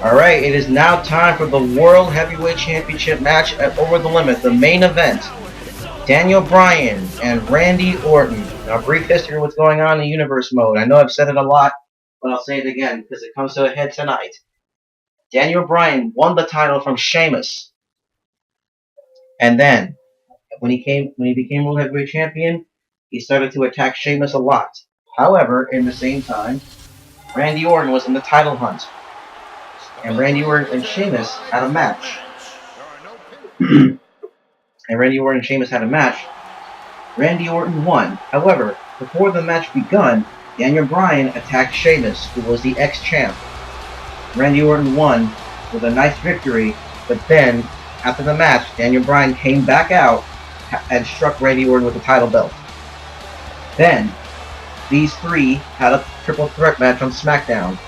Alright, it is now time for the World Heavyweight Championship match at Over the Limit, the main event. Daniel Bryan and Randy Orton. Now, brief history of what's going on in Universe mode. I know I've said it a lot, but I'll say it again because it comes to a head tonight. Daniel Bryan won the title from Sheamus. And then, when he became World Heavyweight Champion, he started to attack Sheamus a lot. However, in the same time, Randy Orton was in the title hunt. And Randy Orton and Sheamus had a match. Randy Orton won. However, before the match begun, Daniel Bryan attacked Sheamus, who was the ex-champ. Randy Orton won with a nice victory, but then, after the match, Daniel Bryan came back out and struck Randy Orton with the title belt. Then, these three had a triple threat match on SmackDown,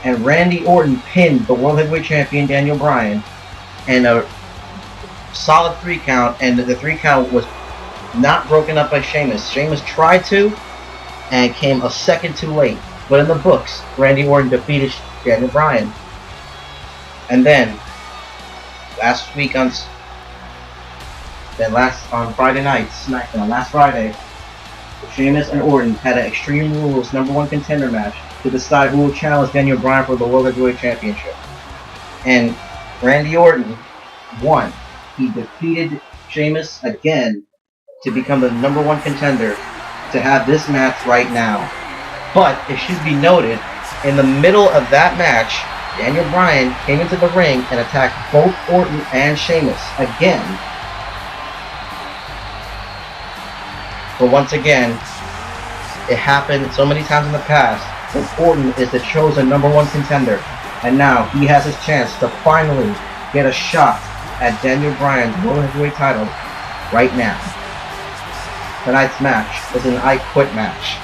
and Randy Orton pinned the World Heavyweight Champion Daniel Bryan in a solid 3 count, and the 3 count was not broken up by Sheamus. Sheamus tried to, and came a second too late. But in the books, Randy Orton defeated Daniel Bryan. And then, on Friday night, SmackDown, last Friday, Sheamus and Orton had an Extreme Rules #1 contender match to decide who will challenge Daniel Bryan for the World Heavyweight Championship. And Randy Orton won. He defeated Sheamus again to become the #1 contender to have this match right now. But it should be noted, in the middle of that match, Daniel Bryan came into the ring and attacked both Orton and Sheamus again. But once again, it happened so many times in the past that Orton is the chosen #1 contender, and now he has his chance to finally get a shot at Daniel Bryan's World Heavyweight title right now. Tonight's match is an I Quit match.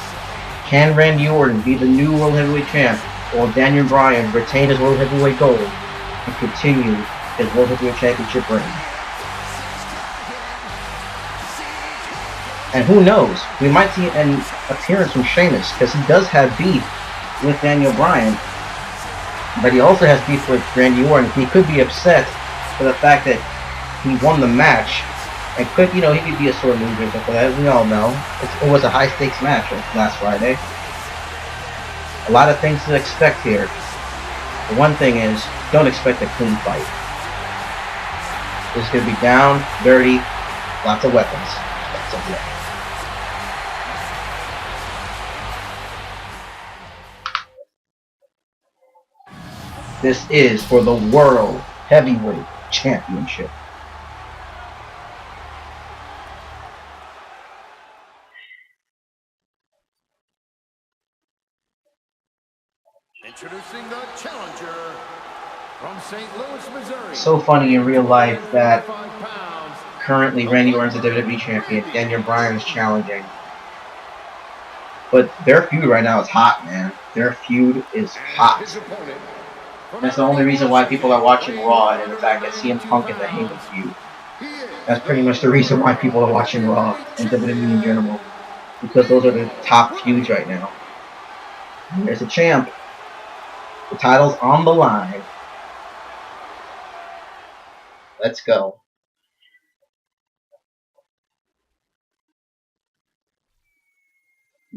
Can Randy Orton be the new World Heavyweight champ, or will Daniel Bryan retain his World Heavyweight gold and continue his World Heavyweight Championship reign? And who knows, we might see an appearance from Sheamus, because he does have beef with Daniel Bryan, but he also has beef with Randy Orton. He could be upset for the fact that he won the match, and he could be a sore loser, but as we all know, it was a high-stakes match last Friday. A lot of things to expect here. The one thing is, don't expect a clean fight. It's going to be down, dirty, lots of weapons. Lots of blood. This is for the World Heavyweight Championship. Introducing the challenger from St. Louis, Missouri. So funny in real life that currently Randy Orton's the WWE champion, Daniel Bryan is challenging. But their feud right now is hot, man. Their feud is hot. That's the only reason why people are watching Raw, and the fact that CM Punk and the Heyman feud. That's pretty much the reason why people are watching Raw and WWE in general. Because those are the top feuds right now. There's a champ. The title's on the line. Let's go.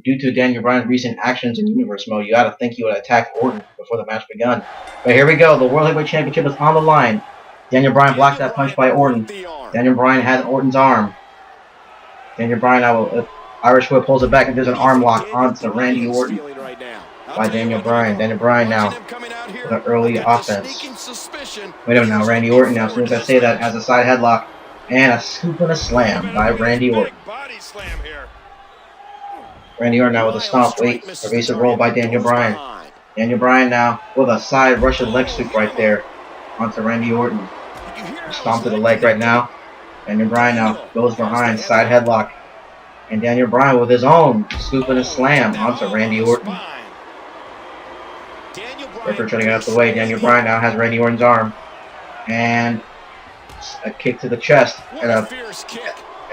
Due to Daniel Bryan's recent actions in Universe mode, you gotta think he would attack Orton before the match begun. But here we go. The World Heavyweight Championship is on the line. Daniel Bryan blocked that punch by Orton. Daniel Bryan has Orton's arm. Daniel Bryan now, Irish Whip pulls it back and does an arm lock onto Randy Orton by Daniel Bryan. Daniel Bryan now with an early offense. Wait a minute now. Randy Orton now, as soon as I say that, has a side headlock and a scoop and a slam by Randy Orton. Randy Orton now with a stomp. Wait, evasive roll by Daniel Bryan. Daniel Bryan now with a side Russian leg sweep right there onto Randy Orton. Stomp to the leg right now. Daniel Bryan now goes behind, side headlock. And Daniel Bryan with his own scoop and a slam onto Randy Orton. Referee trying to get out of the way. Daniel Bryan now has Randy Orton's arm. And a kick to the chest. And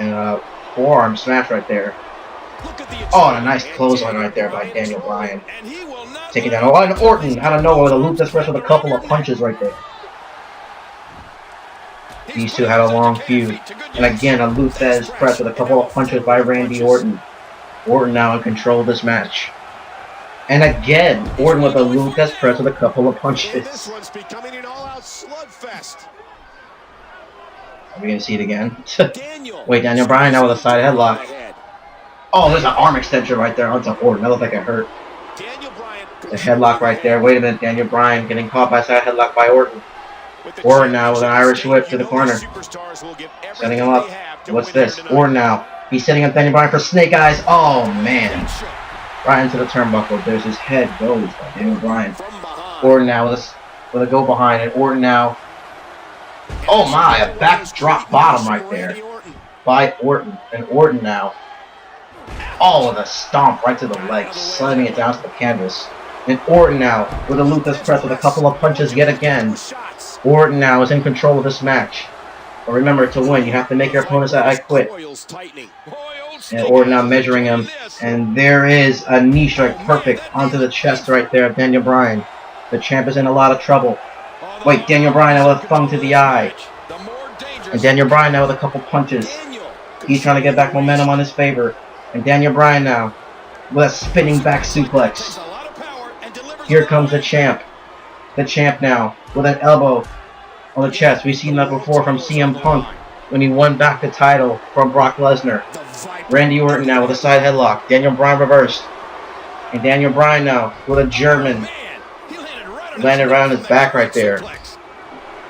a forearm smash right there. Oh, and a nice clothesline right there by Daniel Bryan. Taking down. Oh, and Orton out of nowhere with a loop that's fresh with a couple of punches right there. These two had a long feud. And again, a loop that is pressed with a couple of punches by Randy Orton. Orton now in control of this match. And again, Orton with a loop that's pressed with a couple of punches. This one's becoming an all-out slugfest. Are we going to see it again? Wait, Daniel Bryan now with a side headlock. Oh, there's an arm extension right there onto Orton. That looked like it hurt. The headlock right there. Wait a minute, Daniel Bryan getting caught by a side headlock by Orton. Orton now with an Irish whip to the corner. Setting him up. What's this? Orton now. He's setting up Daniel Bryan for snake eyes. Oh, man. Right into the turnbuckle. There's his head goes by Daniel Bryan. Orton now with a go behind. And Orton now. Oh, my. A backdrop bottom right there by Orton. And Orton now. Oh, with a stomp right to the leg. Slamming it down to the canvas. And Orton now with a loop that's pressed with a couple of punches yet again. Orton now is in control of this match. But remember, to win, you have to make your opponent say, I quit. And Orton now measuring him. And there is a knee strike perfect onto the chest right there of Daniel Bryan. The champ is in a lot of trouble. Wait, Daniel Bryan now with a thumb to the eye. And Daniel Bryan now with a couple punches. He's trying to get back momentum on his favor. And Daniel Bryan now with a spinning back suplex. Here comes the champ. The champ now with an elbow on the chest. We've seen that before from CM Punk when he won back the title from Brock Lesnar. Randy Orton now with a side headlock. Daniel Bryan reversed. And Daniel Bryan now with a German. Landed right on his back right there.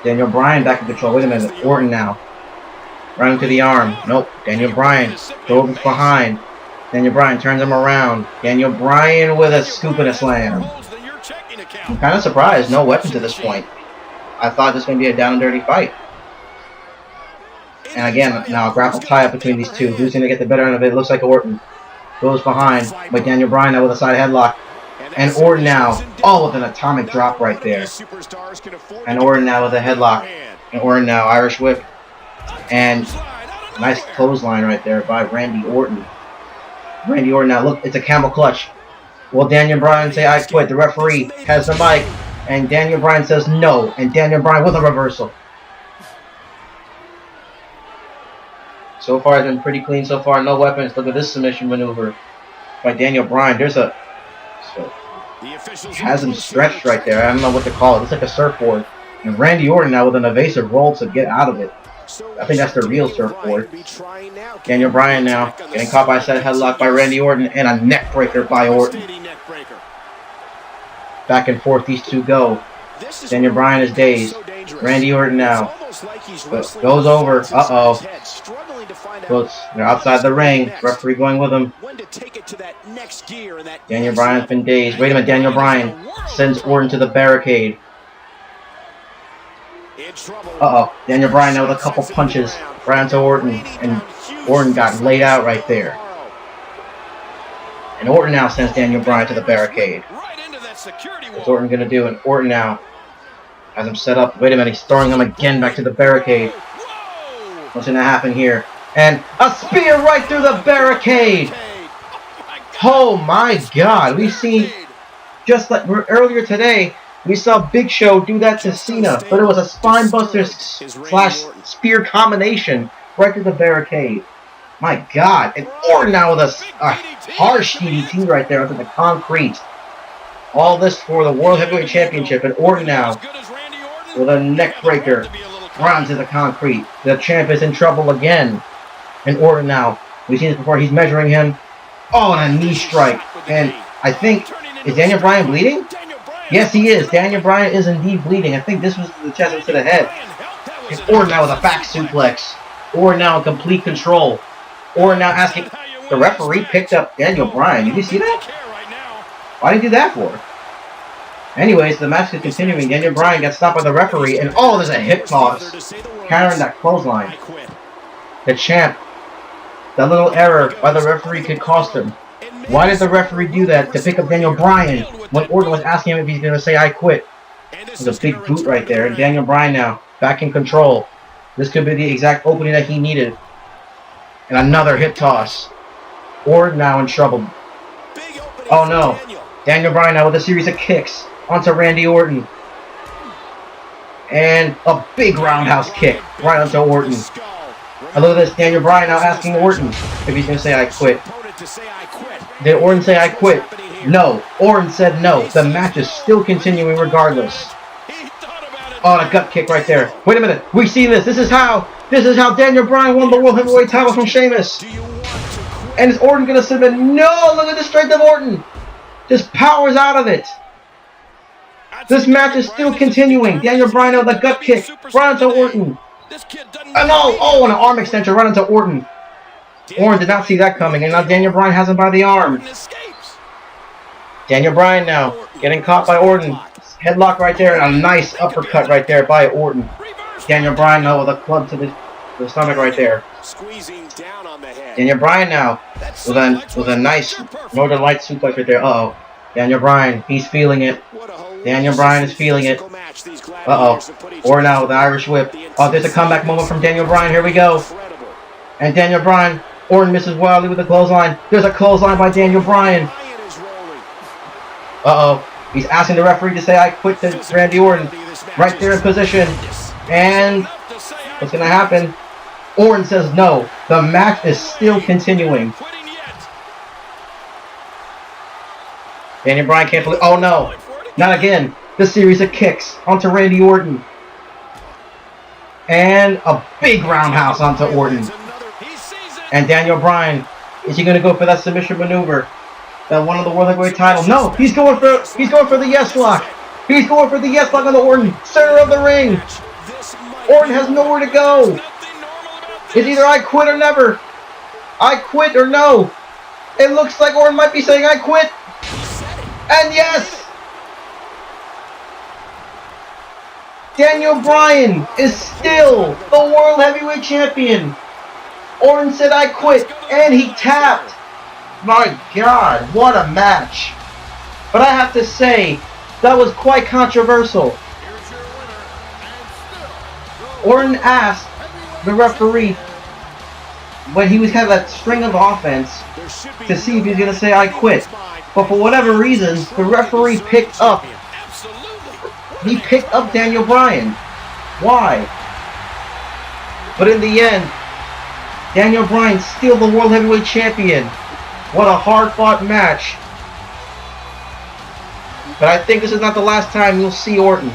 Daniel Bryan back in control. Wait a minute. Orton now. Right into the arm. Nope. Daniel Bryan goes behind. Daniel Bryan turns him around. Daniel Bryan with a scoop and a slam. I'm kind of surprised. No weapons at this point. I thought this was going to be a down and dirty fight. And again, now a grapple tie-up between these two. Who's going to get the better end of it? It looks like Orton. Goes behind. But Daniel Bryan now with a side headlock. And Orton now. Oh, with an atomic drop right there. And Orton now with a headlock. And Orton now Irish whip. And nice clothesline right there by Randy Orton. Randy Orton now. Look, it's a camel clutch. Will Daniel Bryan say, I quit? The referee has the mic. And Daniel Bryan says no. And Daniel Bryan with a reversal. So far, it's been pretty clean so far. No weapons. Look at this submission maneuver by Daniel Bryan. There's a... So, has him stretched right there. I don't know what to call it. It's like a surfboard. And Randy Orton now with an evasive roll to get out of it. I think that's the real surfboard. Daniel Bryan now getting caught by a set headlock by Randy Orton and a neck breaker by Orton. Back and forth these two go. Daniel Bryan is dazed. Randy Orton now goes over. Uh-oh. They're outside the ring. Referee going with him. Daniel Bryan's been dazed. Wait a minute. Daniel Bryan sends Orton to the barricade. Uh-oh. Daniel Bryan now with a couple punches right onto Orton. And Orton got laid out right there. And Orton now sends Daniel Bryan to the barricade. What's Orton going to do? And Orton now has him set up. Wait a minute. He's throwing him again back to the barricade. What's going to happen here? And a spear right through the barricade. Oh my God. We've seen, just like earlier today, we saw Big Show do that to Cena, but it was a spine buster slash spear combination right through the barricade. My God. And Orton now with a harsh DDT right there onto the concrete. All this for the World Heavyweight Championship. And Orton now with a neck breaker right onto the concrete. The champ is in trouble again. And Orton now, we've seen this before, he's measuring him. Oh, and a knee strike. And I think, is Daniel Bryan bleeding? Yes, he is. Daniel Bryan is indeed bleeding. I think this was the chest into the head. And Orton now with a back suplex. Orton now in complete control. Orton now asking, the referee picked up Daniel Bryan. Did you see that? Why did he do that for? Anyways, the match is continuing. Daniel Bryan got stopped by the referee. And oh, there's a hip toss. Countering that clothesline. The champ. That little error by the referee could cost him. Why did the referee do that to pick up Daniel Bryan when Orton was asking him if he's going to say, I quit? There's a big boot right there. And Daniel Bryan now back in control. This could be the exact opening that he needed. And another hip toss. Orton now in trouble. Oh no. Daniel Bryan now with a series of kicks onto Randy Orton. And a big roundhouse kick right onto Orton. I love this. Daniel Bryan now asking Orton if he's going to say I quit. Did Orton say I quit? No. Orton said no. The match is still continuing regardless. Oh, a gut kick right there. Wait a minute. We see this. This is how Daniel Bryan won the World Heavyweight title from Sheamus. And is Orton going to submit? No! Look at the strength of Orton. Just powers out of it. This match is still continuing. Daniel Bryan with a gut kick right onto Orton. And an arm extension right onto Orton. Orton did not see that coming, and now Daniel Bryan has him by the arm. Daniel Bryan now getting caught by Orton. Headlock right there, and a nice uppercut right there by Orton. Daniel Bryan now with a club to the stomach right there. Daniel Bryan now with a nice Northern Light suplex right there. Uh-oh. Daniel Bryan, he's feeling it. Daniel Bryan is feeling it. Uh-oh. Orton now with the Irish whip. Oh, there's a comeback moment from Daniel Bryan. Here we go. And Daniel Bryan, Orton misses wildly with a clothesline. There's a clothesline by Daniel Bryan. Uh-oh. He's asking the referee to say I quit to Randy Orton. Right there in position. And what's going to happen? Orton says no. The match is still continuing. Daniel Bryan can't believe... Oh, no. Not again. This series of kicks onto Randy Orton. And a big roundhouse onto Orton. And Daniel Bryan, is he going to go for that submission maneuver that won the World Heavyweight title? No, he's going for the yes lock. He's going for the yes lock on the Orton, center of the ring. Orton has nowhere to go. It's either I quit or never. I quit or no. It looks like Orton might be saying I quit. And yes! Daniel Bryan is still the World Heavyweight Champion. Orton said I quit, and he tapped. My God, what a match. But I have to say, that was quite controversial. Orton asked the referee when he was having that string of offense to see if he was going to say I quit. But for whatever reason, the referee picked up. He picked up Daniel Bryan. Why? But in the end, Daniel Bryan still the World Heavyweight Champion. What a hard-fought match. But I think this is not the last time you'll see Orton.